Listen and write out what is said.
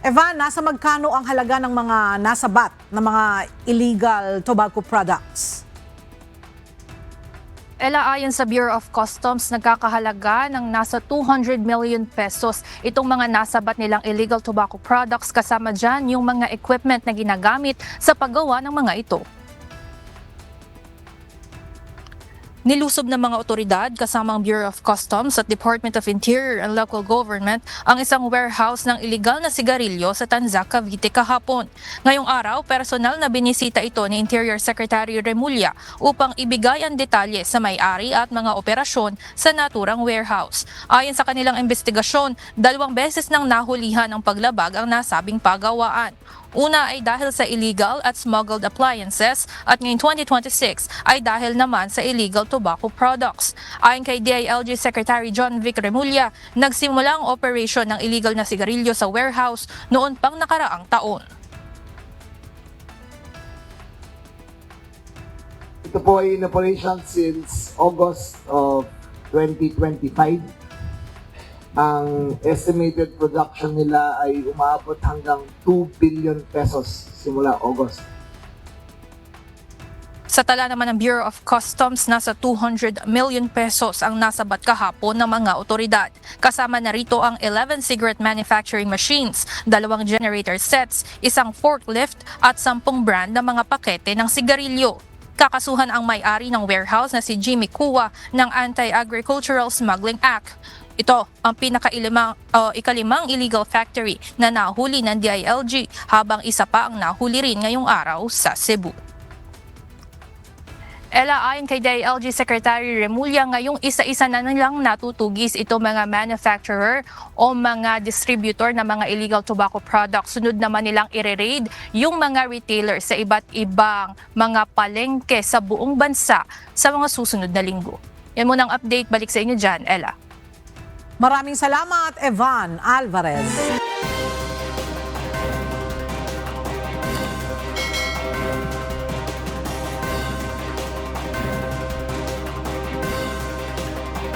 Evan, nasa magkano ang halaga ng mga nasabat na mga illegal tobacco products? Ayon sa Bureau of Customs, nagkakahalaga ng nasa 200 million pesos itong mga nasabat nilang illegal tobacco products, kasama dyan yung mga equipment na ginagamit sa paggawa ng mga ito. Nilusob ng mga otoridad kasama ang Bureau of Customs at Department of Interior and Local Government ang isang warehouse ng iligal na sigarilyo sa Tanzac, Cavite kahapon. Ngayong araw, personal na binisita ito ni Interior Secretary Remulla upang ibigay ang detalye sa may-ari at mga operasyon sa naturang warehouse. Ayon sa kanilang investigasyon, 2 beses nang nahulihan ng paglabag ang nasabing pagawaan. Una ay dahil sa illegal at smuggled appliances at ngayong 2026 ay dahil naman sa illegal tobacco products. Ayon kay DILG Secretary John Vic Remulla, nagsimula ang operation ng illegal na sigarilyo sa warehouse noon pang nakaraang taon. Ito po ay in operation since August of 2025. Ang estimated production nila ay umaabot hanggang 2 billion pesos simula August. Sa tala naman ng Bureau of Customs, nasa 200 million pesos ang nasabat kahapon ng mga otoridad. Kasama na rito ang 11 cigarette manufacturing machines, 2 generator sets, isang forklift at 10 brand ng mga pakete ng sigarilyo. Kakasuhan ang may-ari ng warehouse na si Jimmy Kua ng Anti-Agricultural Smuggling Act. Ito ang ikalimang illegal factory na nahuli ng DILG, habang isa pa ang nahuli rin ngayong araw sa Cebu. Ayon kay DILG Secretary Remulla, ngayong isa-isa na nilang natutugis ito mga manufacturer o mga distributor ng mga illegal tobacco products. Sunod naman nilang i-raid yung mga retailer sa iba't ibang mga palengke sa buong bansa sa mga susunod na linggo. Yan muna ang update. Balik sa inyo dyan, Ella. Maraming salamat, Evan Alvarez.